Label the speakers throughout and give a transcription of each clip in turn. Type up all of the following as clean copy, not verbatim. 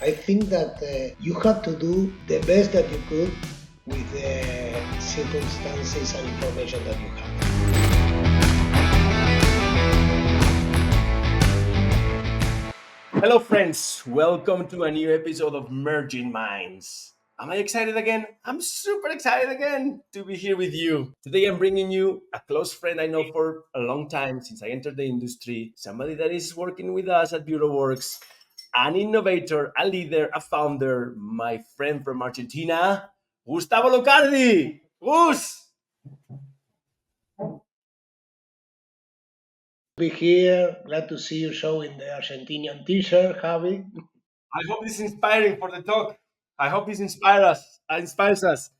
Speaker 1: I think that you have to do the best that you could with the circumstances and information that you have.
Speaker 2: Hello, friends. Welcome to a new episode of Merging Minds. Am I excited again? I'm super excited again to be here with you. Today, I'm bringing you a close friend I know for a long time since I entered the industry, somebody that is working with us at Bureau Works, an innovator, a leader, a founder, my friend from Argentina, Gustavo Lucardi. Gus!
Speaker 1: Be here. Glad to see you showing the Argentinian t-shirt, Javi.
Speaker 2: I hope this is inspiring for the talk. I hope this inspires us.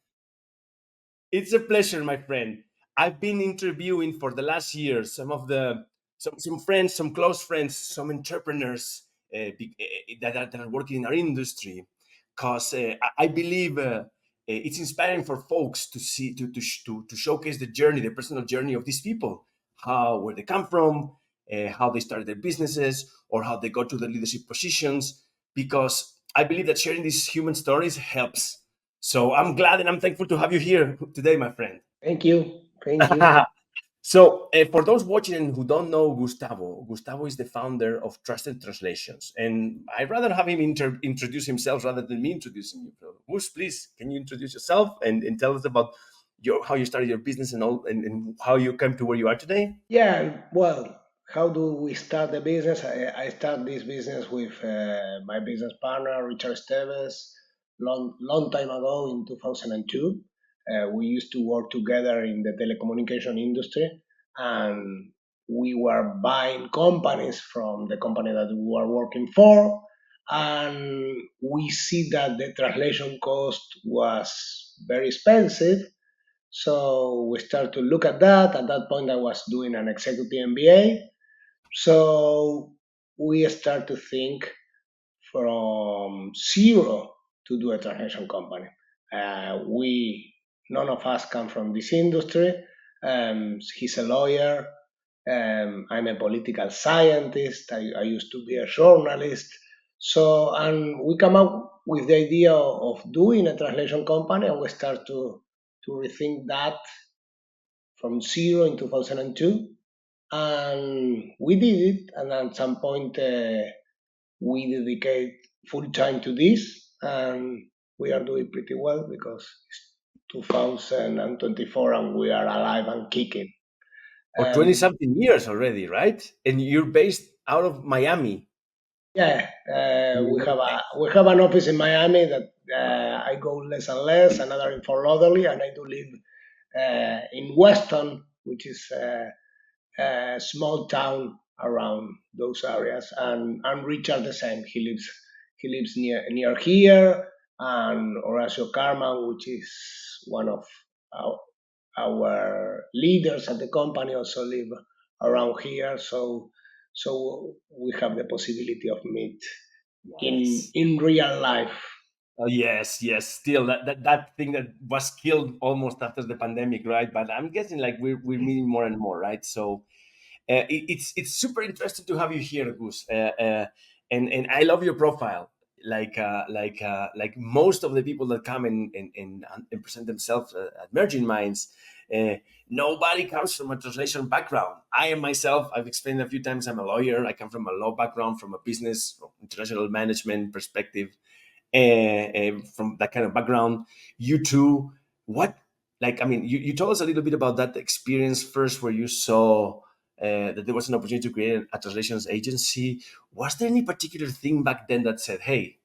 Speaker 2: It's a pleasure, my friend. I've been interviewing for the last year some friends, some close friends, some entrepreneurs that are working in our industry, because I believe it's inspiring for folks to see to showcase the journey, the personal journey of these people, how where they come from, how they started their businesses, or how they got to the leadership positions. Because I believe that sharing these human stories helps, so I'm glad and I'm thankful to have you here today, my friend.
Speaker 1: Thank you. Thank you.
Speaker 2: So, for those watching who don't know Gustavo, Gustavo is the founder of Trusted Translations, and I'd rather have him introduce himself rather than me introducing you. So, Gus, please, can you introduce yourself and tell us about how you started your business and all, and how you came to where you are today?
Speaker 1: Yeah, well, how do we start the business? I start this business with my business partner, Richard Esteves, long time ago in 2002. We used to work together in the telecommunication industry, and we were buying companies from the company that we were working for, and we see that the translation cost was very expensive, so we start to look at that. At that point, I was doing an executive MBA. So we start to think from zero to do a translation company. We None of us come from this industry. He's a lawyer. I'm a political scientist. I used to be a journalist. So, and we come up with the idea of doing a translation company, and we start to rethink that from zero in 2002, and we did it. And at some point, we dedicate full time to this, and we are doing pretty well because it's 2024 and we are alive and kicking.
Speaker 2: For 20
Speaker 1: Um,
Speaker 2: something years already, right? And you're based out of Miami.
Speaker 1: yeah,
Speaker 2: Okay.
Speaker 1: we have an office in Miami that I go less and less, another in Fort Lauderdale, and I do live in Weston, which is a small town around those areas. And Richard the same. He lives near here, and Horacio Carman, which is one of our, our leaders at the company, also live around here. So we have the possibility of meet in
Speaker 2: Nice.
Speaker 1: in real life.
Speaker 2: Oh, yes, yes. Still, that thing that was killed almost after the pandemic, right? But I'm guessing like we're meeting more and more, right? So it's super interesting to have you here, Gus. And I love your profile. Like most of the people that come and present themselves at Merging Minds, uh, nobody comes from a translation background. I am myself. I've explained a few times. I'm a lawyer. I come from a law background, from a business, from international management perspective, from that kind of background. You too. What, like, I mean, you told us a little bit about that experience first, where you saw that there was an opportunity to create a translations agency. Was there any particular thing back then that said, hey,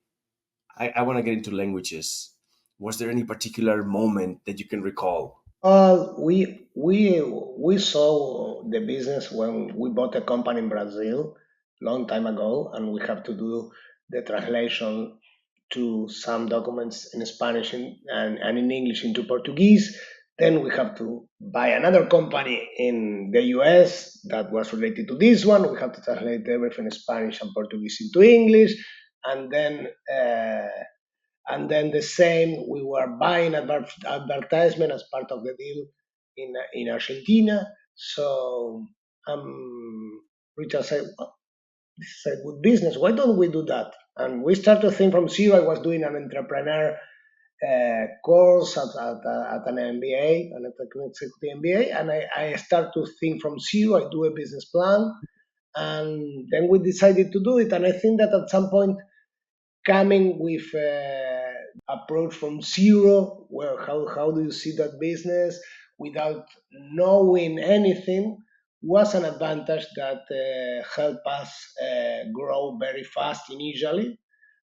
Speaker 2: I want to get into languages? Was there any particular moment that you can recall?
Speaker 1: We saw the business when we bought a company in Brazil long time ago, and we have to do the translation to some documents in Spanish and in English into Portuguese. Then we have to buy another company in the US that was related to this one. We have to translate everything Spanish and Portuguese into English, and then. And then the same, we were buying advertisement as part of the deal in Argentina. So Richard said, this is a good business. Why don't we do that? And we start to think from zero. I was doing an entrepreneur course at an MBA, an executive MBA, and I start to think from zero. I do a business plan, and then we decided to do it. And I think that at some point, coming with approach from zero, where how do you see that business without knowing anything, was an advantage that helped us grow very fast initially.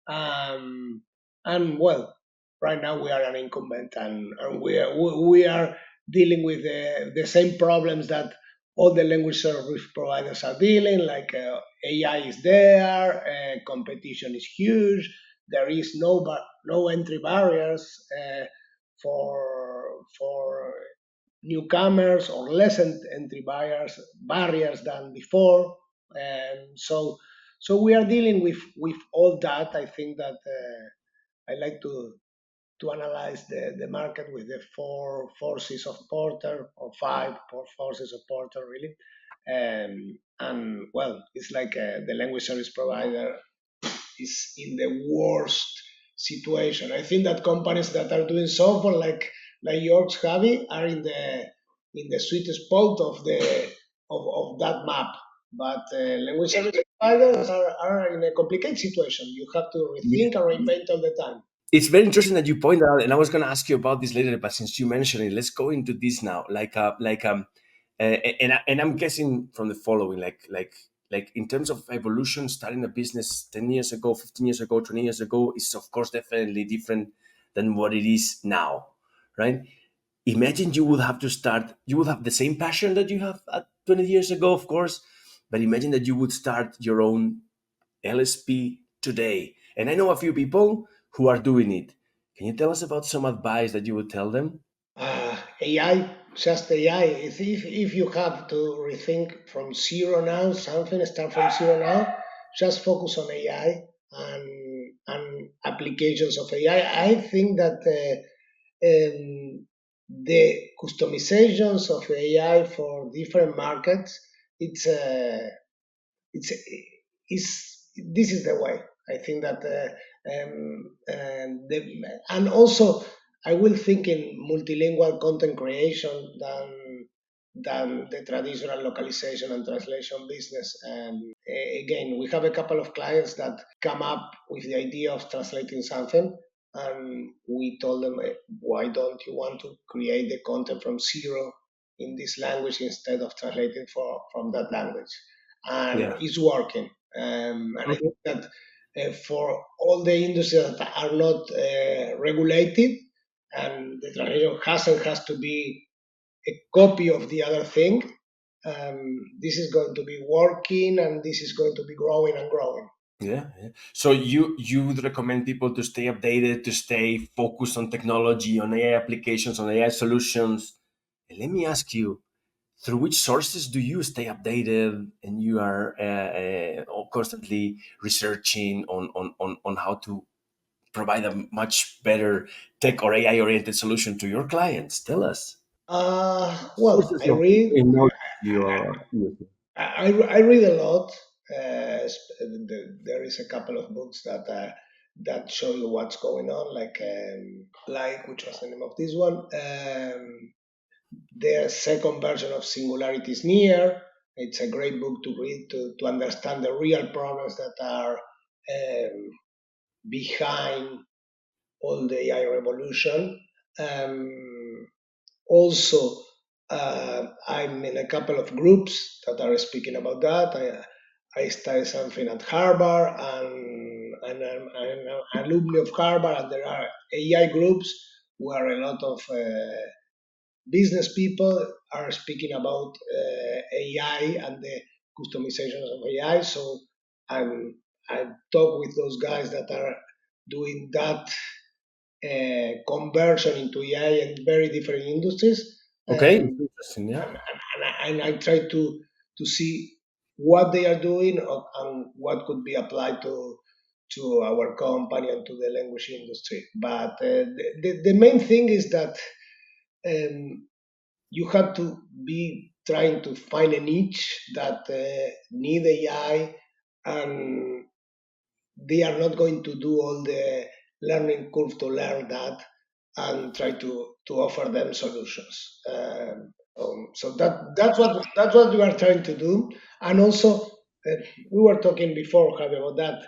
Speaker 1: um, and well, right now we are an incumbent, and we are dealing with the same problems that all the language service providers are dealing, like AI is there, competition is huge, there is no entry barriers for newcomers, or less entry barriers than before. So we are dealing with all that. I think that I like to analyze the market with the four forces of Porter, or five forces of Porter, really. And well, it's like the language service provider is in the worst situation. I think that companies that are doing software like yours, Javi, are in the sweet spot of that map. But language service providers are in a complicated situation. You have to rethink and reinvent all the time.
Speaker 2: It's very interesting that you point out, and I was going to ask you about this later, but since you mentioned it, let's go into this now. And I'm guessing from the following, like in terms of evolution, starting a business 10 years ago, 15 years ago, 20 years ago is of course definitely different than what it is now, right? Imagine you would have to start. You would have the same passion that you have at 20 years ago, of course, but imagine that you would start your own LSP today. And I know a few people who are doing it. Can you tell us about some advice that you would tell them?
Speaker 1: AI, just AI. If you have to rethink from zero now, something, start from zero now, just focus on AI and applications of AI. I think that the customizations of AI for different markets, it's it's is this is the way. I think that and also I will think in multilingual content creation than the traditional localization and translation business. Again, we have a couple of clients that come up with the idea of translating something, and we told them, why don't you want to create the content from zero in this language instead of translating from that language? And
Speaker 2: Yeah.
Speaker 1: it's working. And I
Speaker 2: Okay.
Speaker 1: think that for all the industries that are not regulated, and the translation has to be a copy of the other thing, this is going to be working, and this is going to be growing and growing.
Speaker 2: Yeah, yeah. So you would recommend people to stay updated, to stay focused on technology, on AI applications, on AI solutions. And let me ask you, through which sources do you stay updated and you are constantly researching on how to provide a much better tech or AI oriented solution to your clients? Tell us.
Speaker 1: Well,
Speaker 2: Sources
Speaker 1: I
Speaker 2: of
Speaker 1: read.
Speaker 2: technology you are using.
Speaker 1: I read a lot. There is a couple of books that show you what's going on, like which was the name of this one? The second version of Singularity is Near. It's a great book to read to understand the real problems that are behind all the AI revolution. Um, Also, I'm in a couple of groups that are speaking about that. I studied something at Harvard, and I'm an alumni of Harvard, and there are AI groups where a lot of business people are speaking about AI and the customizations of AI. So I'm I talk with those guys that are doing that conversion into AI in very different industries.
Speaker 2: Okay,
Speaker 1: Um,
Speaker 2: interesting. Yeah.
Speaker 1: and I try to see what they are doing, and what could be applied to our company and to the language industry. But the main thing is that um, you have to be trying to find a niche that need AI, and they are not going to do all the learning curve to learn that and try to offer them solutions. So that's what we are trying to do. And also, we were talking before, Javi, about that.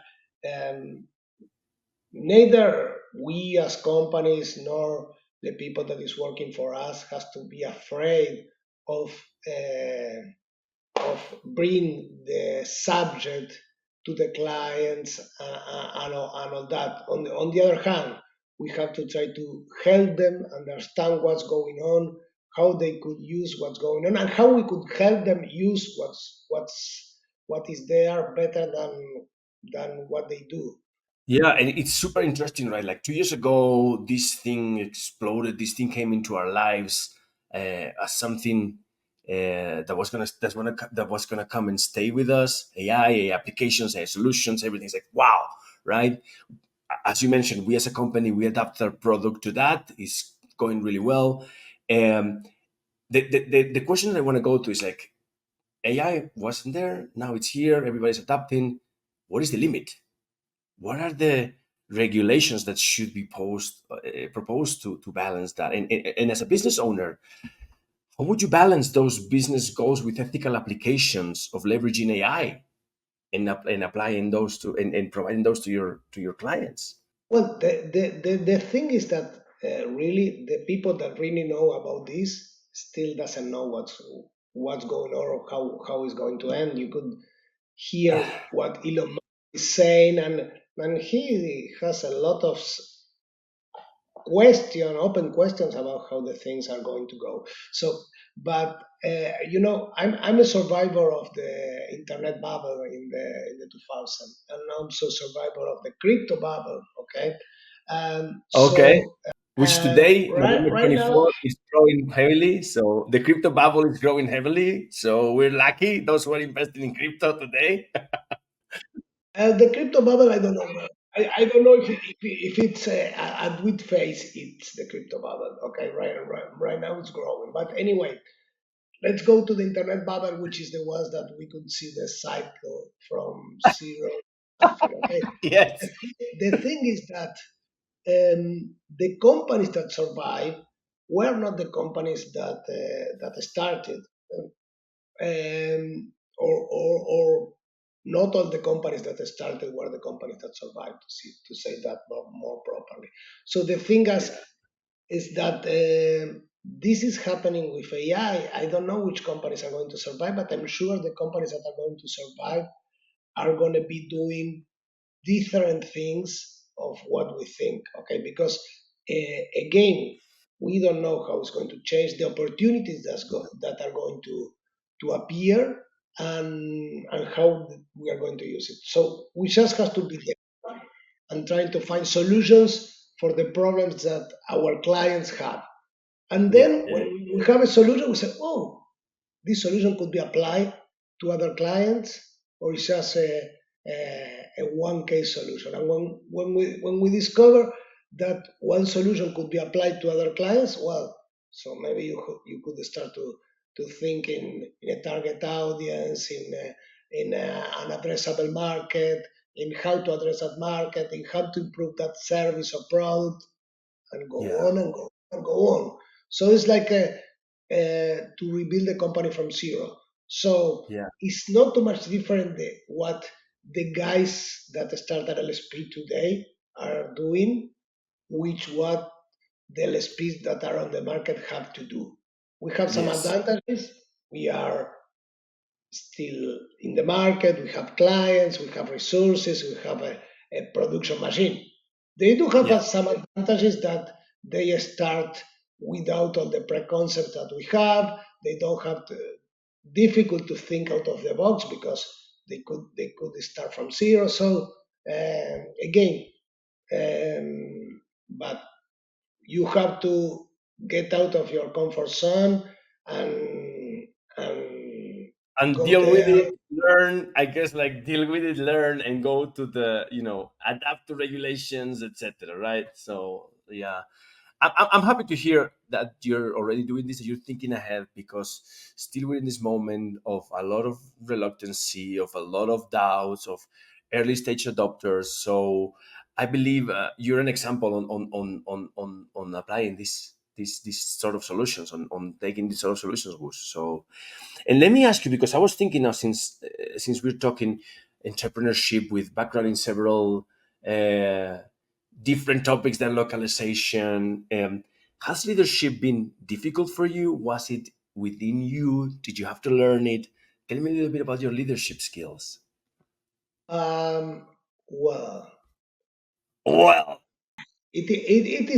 Speaker 1: Neither we as companies nor the people that is working for us has to be afraid of uh, bring the subject to the clients, and all that. On the other hand, we have to try to help them understand what's going on, how they could use what's going on, and how we could help them use what is there better than what they do.
Speaker 2: Yeah, and it's super interesting, right? Like 2 years ago, this thing exploded. This thing came into our lives as something that was gonna come and stay with us. AI applications, AI solutions, everything's like wow, right? As you mentioned, we as a company we adapt our product to that. It's going really well. Um, the question that I want to go to is like AI wasn't there, now it's here. Everybody's adapting. What is the limit? What are the regulations that should be proposed to balance that? And as a business owner, how would you balance those business goals with ethical applications of leveraging AI and applying those to and providing those to your clients?
Speaker 1: Well, the thing is that really the people that really know about this still doesn't know what's going on or how it's going to end. You could hear what Elon Musk is saying, and he has a lot of open questions about how the things are going to go. So, but I'm a survivor of the internet bubble in the 2000, and also survivor of the crypto bubble. Okay,
Speaker 2: Okay.
Speaker 1: so
Speaker 2: Which today, November
Speaker 1: right now,
Speaker 2: 24th, is growing heavily. So the crypto bubble is growing heavily. So we're lucky, those who are investing in crypto today.
Speaker 1: the crypto bubble, I don't know. I don't know if it's at which phase it's the crypto bubble. Okay, right now it's growing, but anyway, let's go to the internet bubble, which is the ones that we could see the cycle from zero to something. Okay,
Speaker 2: Yes.
Speaker 1: the thing is that the companies that survive were not the companies that started, or not all the companies that started were the companies that survived. To say that more properly. So the thing
Speaker 2: Yeah.
Speaker 1: is that this is happening with AI. I don't know which companies are going to survive, but I'm sure the companies that are going to survive are going to be doing different things of what we think. Okay, because again, we don't know how it's going to change the opportunities that are going to appear, and how we are going to use it. So we just have to be there and trying to find solutions for the problems that our clients have. And
Speaker 2: Yeah.
Speaker 1: then when
Speaker 2: Yeah.
Speaker 1: we have a solution, we say, oh, this solution could be applied to other clients, or it's just a one case solution. And when we discover that one solution could be applied to other clients, well, so maybe you could start to think in a target audience, an addressable market, in how to address that market, in how to improve that service or product, and go
Speaker 2: Yeah.
Speaker 1: on and go and go on. So it's like to rebuild the company from zero. So
Speaker 2: Yeah.
Speaker 1: it's not too much different what the guys that start at LSP today are doing, which what the LSPs that are on the market have to do. We have some
Speaker 2: Yes.
Speaker 1: advantages. We are still in the market, we have clients, we have resources, we have a production machine. They do have
Speaker 2: Yeah.
Speaker 1: some advantages that they start without all the preconcepts that we have. They don't have to difficult to think out of the box because they could start from zero. So again, but you have to get out of your comfort zone and
Speaker 2: And
Speaker 1: go
Speaker 2: deal with
Speaker 1: there.
Speaker 2: it, learn, I guess, like deal with it, learn, and go to adapt to regulations, etc. Right? So yeah. I'm happy to hear that you're already doing this, that you're thinking ahead, because still we're in this moment of a lot of reluctancy, of a lot of doubts, of early stage adopters. So I believe you're an example on applying this sort of solutions, on taking these sort of solutions, Gus. So, and let me ask you, because I was thinking now, since we're talking entrepreneurship with background in several uh, different topics than localization, has leadership been difficult for you? Was it within you? Did you have to learn it? Tell me a little bit about your leadership skills.
Speaker 1: Um, well,
Speaker 2: Well,
Speaker 1: it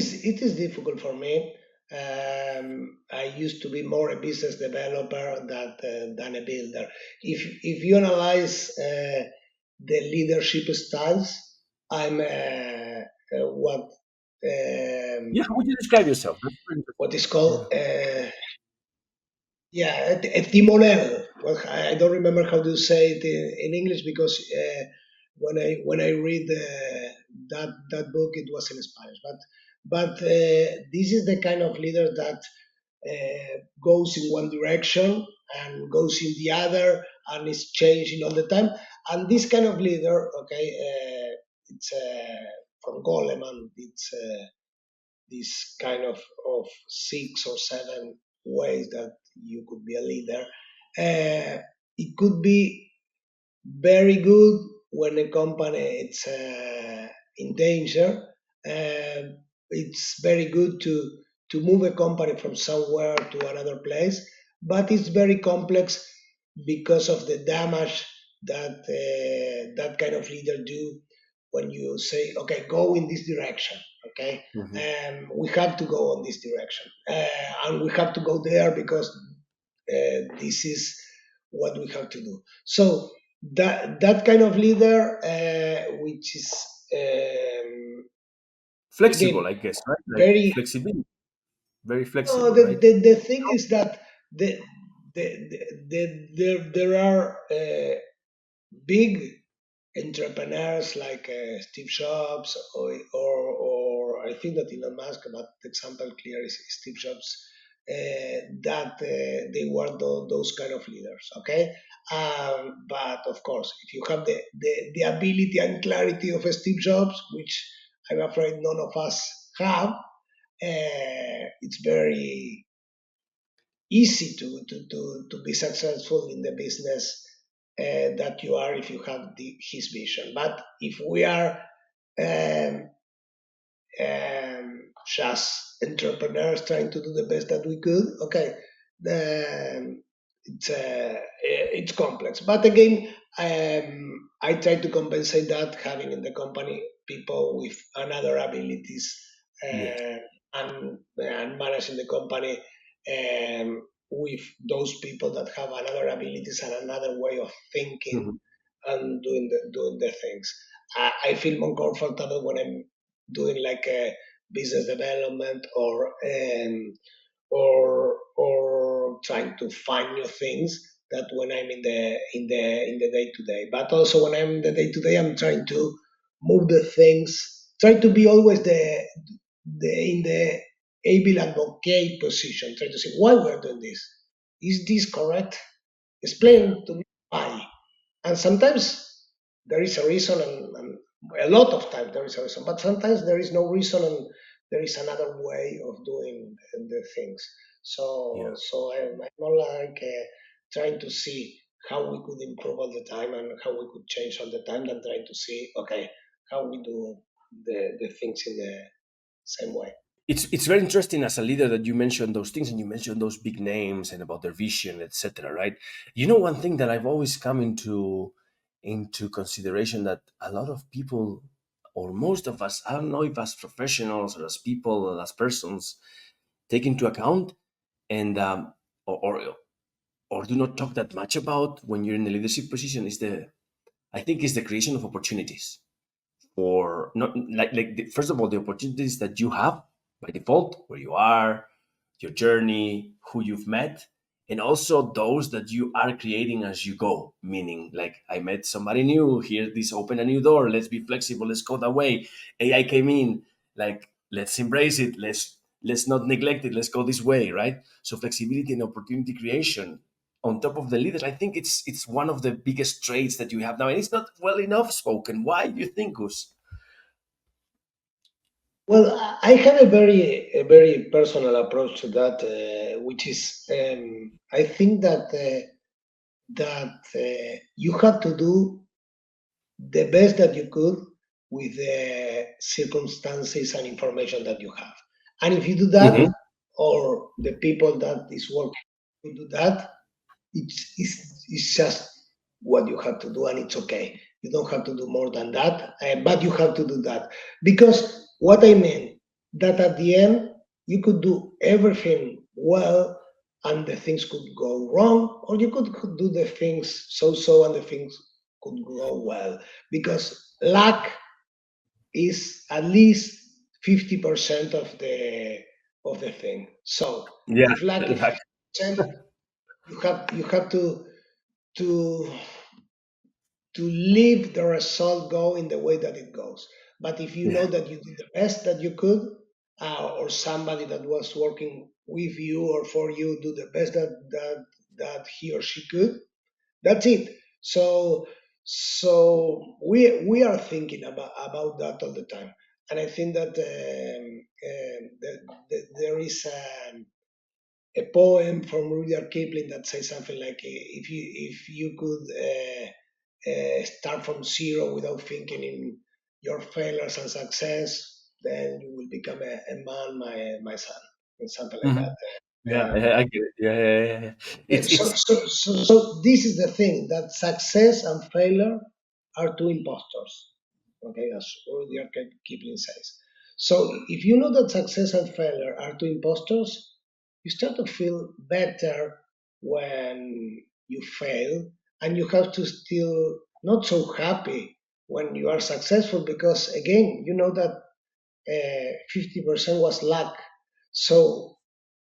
Speaker 1: is difficult for me. I used to be more a business developer than a builder. If you analyze the leadership styles, I'm
Speaker 2: yeah,
Speaker 1: um,
Speaker 2: how would you describe yourself? That's very
Speaker 1: what is
Speaker 2: interesting.
Speaker 1: called yeah, a timonel. Well, I don't remember how to say it in English because when I read that book, it was in Spanish. But this is the kind of leader that goes in one direction and goes in the other and is changing all the time. And this kind of leader, okay, it's from Goleman. It's this kind of 6 or 7 ways that you could be a leader. It could be very good when a company it's in danger. It's very good to move a company from somewhere to another place, but it's very complex because of the damage that that kind of leader do when you say, okay, go in this direction. Okay,
Speaker 2: Mhm.
Speaker 1: we have to go on this direction, and we have to go there because this is what we have to do. So that kind of leader, which is
Speaker 2: Flexible,
Speaker 1: again
Speaker 2: I guess, right? Like
Speaker 1: very.
Speaker 2: flexibility, very
Speaker 1: No,
Speaker 2: flexible, right?
Speaker 1: the thing is that there are big entrepreneurs like Steve Jobs or I think that Elon Musk, but the example clear is Steve Jobs, that they were those kind of leaders. Okay, but of course, if you have the ability and clarity of Steve Jobs, which I'm afraid none of us have, it's very easy to be successful in the business that you are if you have his vision. But if we are um, just entrepreneurs trying to do the best that we could, okay, it's complex. But again, I try to compensate that having in the company people with another abilities
Speaker 2: Yes.
Speaker 1: uh, and managing the company with those people that have another abilities and another way of thinking
Speaker 2: Mhm.
Speaker 1: and doing the things. I feel more comfortable when I'm doing like a business development or trying to find new things that when I'm in the day to day. But also when I'm in the day to day, I'm trying to move the things, try to be always the in the able advocate position, try to say why we're doing this. Is this correct?
Speaker 2: Yeah.
Speaker 1: Explain to me why. And sometimes there is a reason, and a lot of times there is a reason, but sometimes there is no reason, and there is another way of doing the things.
Speaker 2: Yeah.
Speaker 1: So I'm more like trying to see how we could improve all the time and how we could change all the time than trying to see, okay, how we do the things in the same way.
Speaker 2: It's very interesting as a leader that you mentioned those things, and you mentioned those big names and about their vision, etc. Right? You know, one thing that I've always come into consideration, that a lot of people, or most of us, I don't know if as professionals or as people or as persons, take into account, and or, or or do not talk that much about when you're in a leadership position, is the, I think, is the creation of opportunities. Or not, first of all, the opportunities that you have by default, where you are, your journey, who you've met, and also those that you are creating as you go. Meaning, like, I met somebody new here, this opened a new door, let's be flexible, let's go that way. AI came in, like, let's embrace it, let's not neglect it, let's go this way, right? So flexibility and opportunity creation on top of the leaders, I think it's one of the biggest traits that you have now, and it's not well enough spoken. Why do you think, Gus?
Speaker 1: Well, I have a very personal approach to that, which is I think that you have to do the best that you could with the circumstances and information that you have. And if you do that,
Speaker 2: Hmm.
Speaker 1: or the people that is working to do that, it's just what you have to do, and it's okay. You don't have to do more than that, but you have to do that because what I mean that at the end you could do everything well, and the things could go wrong, or you could do the things so and the things could go well, because luck is at least 50% of the thing. So
Speaker 2: Yeah.
Speaker 1: if luck is 50%, you have to to leave the result go in the way that it goes. But if you know
Speaker 2: Yeah.
Speaker 1: that you did the best that you could, or somebody that was working with you or for you do the best that he or she could, that's it. So we are thinking about that all the time, and I think that there is a poem from Rudyard Kipling that says something like, if you could start from zero without thinking in your failures and success, then you will become a man, my son, and something like
Speaker 2: Hmm.
Speaker 1: that.
Speaker 2: Yeah,
Speaker 1: Um,
Speaker 2: I get it. Yeah, yeah, yeah, yeah.
Speaker 1: so,
Speaker 2: It's
Speaker 1: so, so this is the thing, that success and failure are two impostors. Okay, as Rudyard Kipling says. So if you know that success and failure are two impostors, you start to feel better when you fail, and you have to still not so happy when you are successful, because again, you know that 50% was luck. So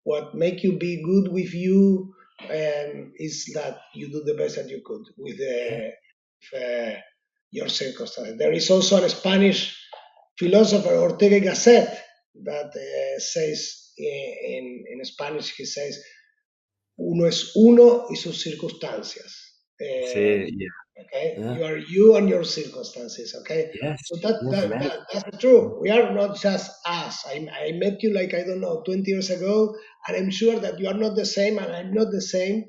Speaker 1: what make you be good with you is that you do the best that you could with your circumstances. There is also a Spanish philosopher, Ortega y Gasset, that says in Spanish, he says, uno es uno y sus circunstancias.
Speaker 2: sí, yeah,
Speaker 1: Okay,
Speaker 2: yeah.
Speaker 1: you are you and your circumstances. Okay,
Speaker 2: Yes,
Speaker 1: so that
Speaker 2: yes,
Speaker 1: that,
Speaker 2: man.
Speaker 1: that that's true. We are not just us. I met you, like, I don't know, 20 years ago, and I'm sure that you are not the same, and I'm not the same,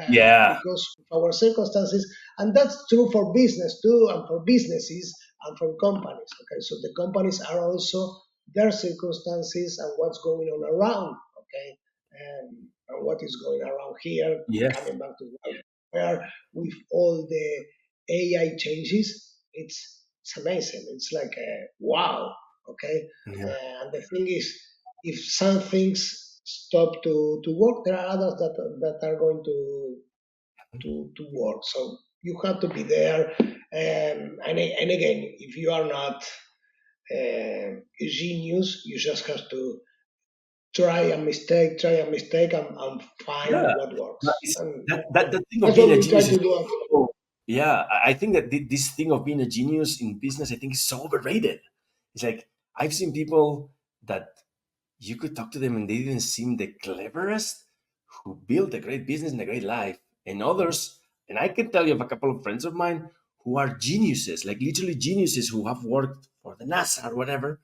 Speaker 2: Yeah.
Speaker 1: because of our circumstances. And that's true for business too, and for businesses, and for companies. Okay, so the companies are also their circumstances and what's going on around. Okay, and what is going around here,
Speaker 2: Yes.
Speaker 1: coming back to where with all the AI changes, it's amazing. It's like wow. Okay,
Speaker 2: Yeah.
Speaker 1: and the thing is, if some things stop to work, there are others that are going to work. So you have to be there. And again, if you are not a genius, you just have to try and mistake, and find
Speaker 2: Yeah.
Speaker 1: what
Speaker 2: But
Speaker 1: works.
Speaker 2: it's,
Speaker 1: And
Speaker 2: that thing of
Speaker 1: that's
Speaker 2: being
Speaker 1: what
Speaker 2: a
Speaker 1: we try
Speaker 2: genius
Speaker 1: to
Speaker 2: is
Speaker 1: do.
Speaker 2: so, yeah, I think that this thing of being a genius in business, I think is so overrated. It's like I've seen people that you could talk to them and they didn't seem the cleverest, who built a great business and a great life, and others, and I can tell you of a couple of friends of mine who are geniuses, like literally geniuses, who have worked for the NASA or whatever,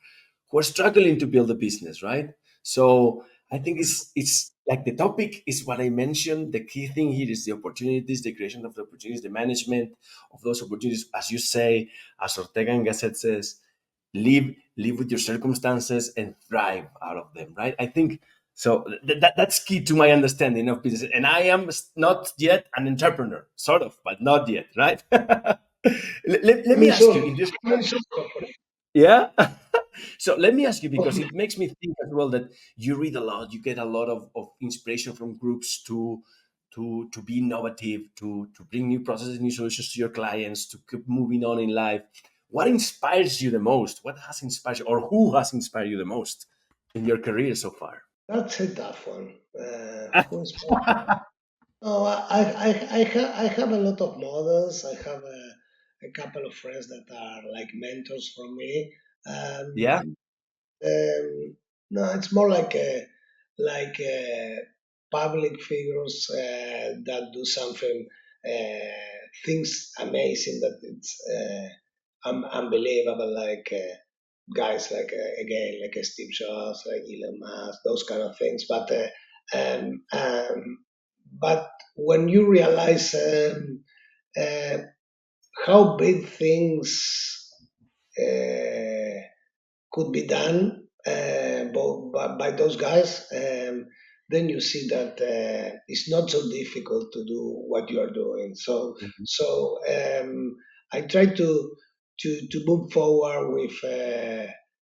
Speaker 2: who are struggling to build a business, right? So I think it's like the topic is what I mentioned. The key thing here is the opportunities, the creation of the opportunities, the management of those opportunities, as you say, as Ortega and Gasset says, live with your circumstances and thrive out of them, right? I think so. That's key to my understanding of business, and I am not yet an entrepreneur, sort of, but not yet, right? Let me
Speaker 1: Coming
Speaker 2: ask you
Speaker 1: soon.
Speaker 2: in this.
Speaker 1: Coming soon, hopefully.
Speaker 2: Yeah. So let me ask you, because
Speaker 1: Hopefully.
Speaker 2: it makes me think as well that you read a lot, you get a lot of inspiration from groups to be innovative, to bring new processes, new solutions to your clients, to keep moving on in life. What inspires you the most? What has inspired you, or who has inspired you the most in your career so far?
Speaker 1: That's a tough one. Who's Oh, I have a lot of models. I have a couple of friends that are like mentors for me.
Speaker 2: Yeah.
Speaker 1: Um, No, it's more like public figures that do something, things amazing that it's unbelievable, like guys like again like Steve Jobs, like Elon Musk, those kind of things. Um, um, but when you realize uh, how big things uh, could be done by those guys, then you see that it's not so difficult to do what you are doing.
Speaker 2: Mhm.
Speaker 1: So I try to move forward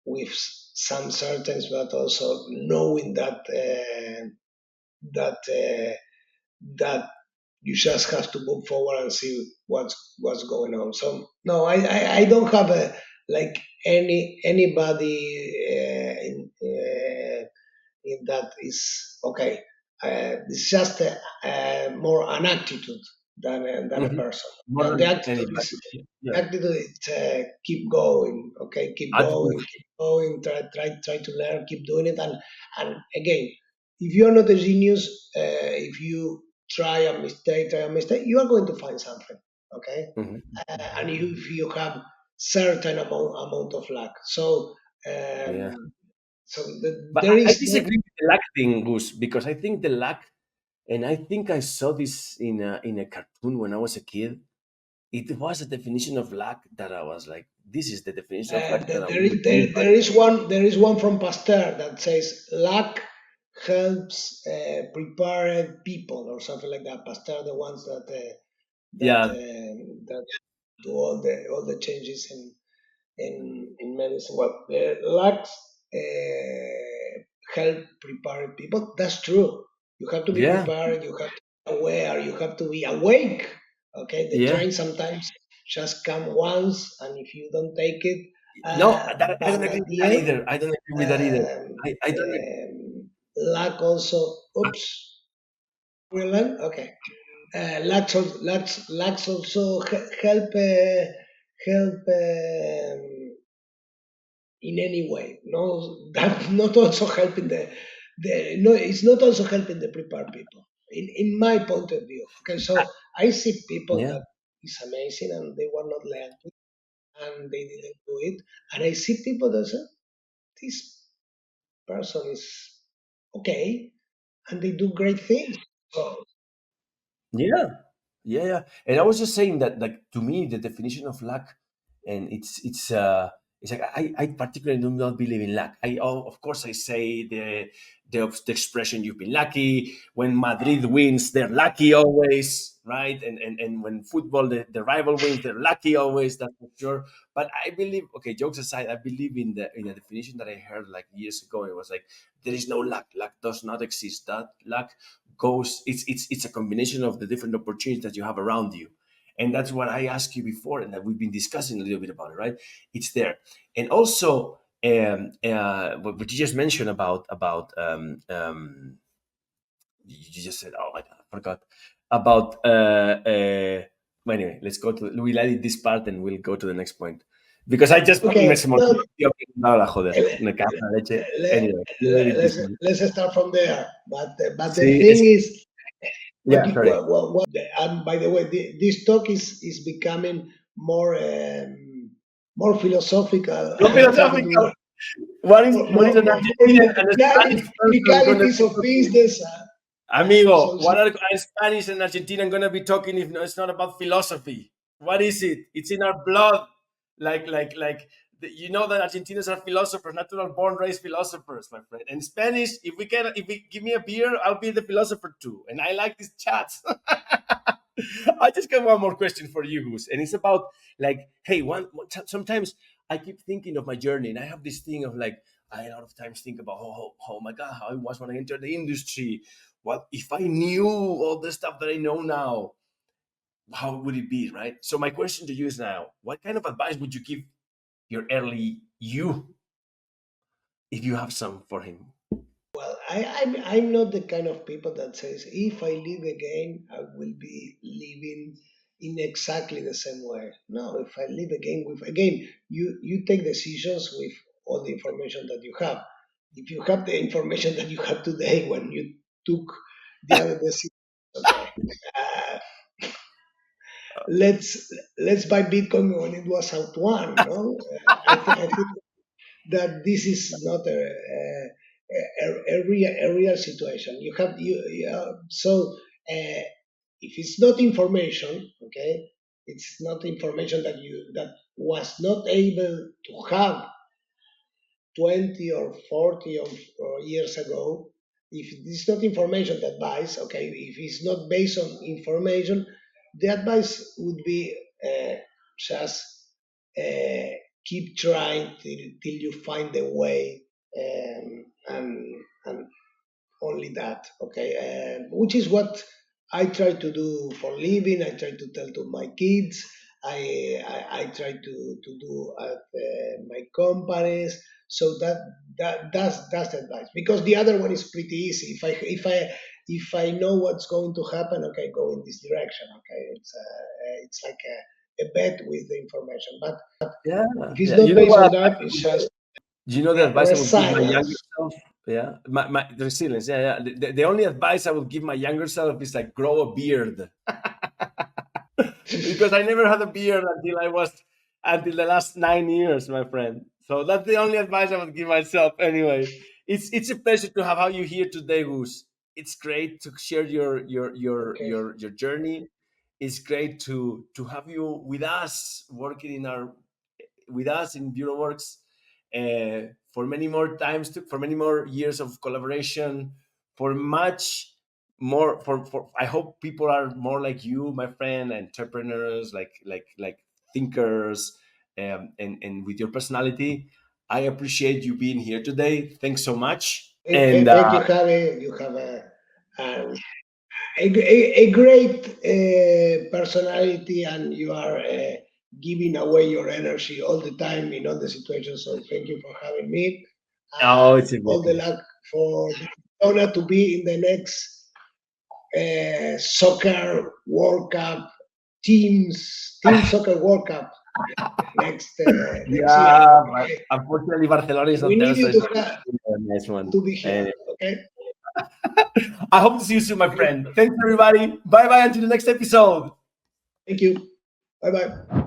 Speaker 1: with some certainty, but also knowing that that you just have to move forward and see what's going on. So no, I don't have a like anybody in that is okay. It's just more an attitude than a
Speaker 2: Mhm.
Speaker 1: person.
Speaker 2: More
Speaker 1: The
Speaker 2: than
Speaker 1: attitude is
Speaker 2: anybody. Yeah.
Speaker 1: attitude is keep going, okay,
Speaker 2: Attitude.
Speaker 1: keep going, try to learn, keep doing it, and again, if you're not a genius, if you try a mistake, you are going to find something, okay,
Speaker 2: Mhm.
Speaker 1: and if you have certain amount of luck, so
Speaker 2: Yeah.
Speaker 1: um, so
Speaker 2: But
Speaker 1: there
Speaker 2: I
Speaker 1: is no
Speaker 2: disagree with the luck thing, Gus, because I think the luck, and I think I saw this in a cartoon when I was a kid. It was a definition of luck that I was like, this is the definition of luck that I want anybody.
Speaker 1: there is one from Pasteur that says luck helps prepared people or something like that. Pasteur, the ones
Speaker 2: Yeah,
Speaker 1: that do all the changes in medicine. Well, luck help prepare people. That's true. You have to be
Speaker 2: yeah,
Speaker 1: prepared. You have to be aware. You have to be awake. Okay, the
Speaker 2: yeah.
Speaker 1: train sometimes just come once, and if you don't take it,
Speaker 2: No, that, I
Speaker 1: but
Speaker 2: don't agree
Speaker 1: at
Speaker 2: with
Speaker 1: the
Speaker 2: that
Speaker 1: end,
Speaker 2: either. I don't agree with that either.
Speaker 1: um,
Speaker 2: I don't.
Speaker 1: luck also. Oops, we learn. Okay, luck also help help. In any way. No, that not also helping the no, it's not also helping the prepared people. In my point of view. Okay, so I see people
Speaker 2: Yeah,
Speaker 1: that is amazing and they were not learning and they didn't do it, and I see people that say this person is okay and they do great things. So
Speaker 2: yeah, yeah, yeah. And I was just saying that, like, to me, the definition of luck, and it's like I particularly do not believe in luck. Of course I say the expression "you've been lucky." When Madrid wins, they're lucky always, right? And when football, the rival wins, they're lucky always. That's for sure. But I believe, okay, jokes aside, I believe in a definition that I heard like years ago. It was like there is no luck. Luck does not exist. That luck goes. It's a combination of the different opportunities that you have around you, and that's what I asked you before, and that we've been discussing a little bit about it, right? It's there, and also what you just mentioned about you just said, oh my god, I forgot about well, anyway, let's go to we'll edit this part and we'll go to the next point because I just me
Speaker 1: okay,
Speaker 2: se me
Speaker 1: no,
Speaker 2: olvidó preguntar, joder,
Speaker 1: let,
Speaker 2: me cago en la leche.
Speaker 1: let,
Speaker 2: Anyway, we'll edit this one.
Speaker 1: let's start from there. But the
Speaker 2: Sí,
Speaker 1: thing is,
Speaker 2: yeah, sorry.
Speaker 1: and by the way, this talk is becoming more philosophical
Speaker 2: No
Speaker 1: than
Speaker 2: philosophical. What is an
Speaker 1: more
Speaker 2: Argentinian and a Spanish person gonna
Speaker 1: technicalities
Speaker 2: be
Speaker 1: of
Speaker 2: talking?
Speaker 1: business.
Speaker 2: Amigo,
Speaker 1: So
Speaker 2: what are a Spanish and Argentinian gonna be talking if it's not about philosophy? What is it? It's in our blood. Like you know that Argentinians are philosophers, natural born raised philosophers, my friend. And Spanish, if we give me a beer, I'll be the philosopher too. And I like these chats. I just got one more question for you, Gus, and it's about like, hey, sometimes I keep thinking of my journey, and I have this thing of like, I a lot of times think about, oh my god, how it was when I entered the industry. What if I knew all the stuff that I know now? How would it be, right? So my question to you is now: what kind of advice would you give your early you if you have some for him?
Speaker 1: well, I'm not the kind of people that says if I live again, I will be living in exactly the same way. No, if I live again with again, you take decisions with all the information that you have. if you have the information that you have today when you took the other decision, okay, uh, let's buy Bitcoin when it was out one. No, I think that this is not a real situation. You have so if it's not information, okay, it's not information that was not able to have 20 or 40 or years ago. If it's not information advice, okay, if it's not based on information, the advice would be just uh, keep trying till you find a way, and only that, okay, which is what I try to do for living. I try to tell to my kids. I try to do at my companies. So that's the advice, because the other one is pretty easy. If I know what's going to happen, okay, go in this direction, okay. It's like a bet with the information, but
Speaker 2: Yeah,
Speaker 1: if it's
Speaker 2: yeah.
Speaker 1: not
Speaker 2: You know
Speaker 1: based
Speaker 2: what
Speaker 1: on
Speaker 2: advice
Speaker 1: that,
Speaker 2: I
Speaker 1: it's
Speaker 2: would,
Speaker 1: just
Speaker 2: you know the advice I would give my younger
Speaker 1: resilience.
Speaker 2: self? Yeah, my resilience. Yeah, yeah. The only advice I would give my younger self is like grow a beard. Because I never had a beard until the last 9 years, my friend. So that's the only advice I would give myself. Anyway, it's a pleasure to have you here today, Gus. It's great to share
Speaker 1: Okay.
Speaker 2: your journey. It's great to have you with us, working with us in BureauWorks for many more times, for many more years of collaboration, for much more. For I hope people are more like you, my friend, entrepreneurs, like thinkers, and with your personality. I appreciate you being here today. Thanks so much. And
Speaker 1: Thank you, Javi. You have a, a great personality, and you are giving away your energy all the time in all the situations. So thank you for having me,
Speaker 2: oh,
Speaker 1: and
Speaker 2: it's a
Speaker 1: all the
Speaker 2: pleasure.
Speaker 1: luck for Donna to be in the next soccer World Cup, team soccer World Cup next year.
Speaker 2: Yeah, but
Speaker 1: Okay,
Speaker 2: unfortunately, Barcelona is
Speaker 1: we
Speaker 2: not there,
Speaker 1: need
Speaker 2: so
Speaker 1: you
Speaker 2: it's
Speaker 1: to
Speaker 2: not a nice one.
Speaker 1: to be here. Okay,
Speaker 2: I hope to see you soon, my
Speaker 1: okay.
Speaker 2: friend. Thanks, everybody. Bye bye until the next episode.
Speaker 1: Thank you. Bye bye.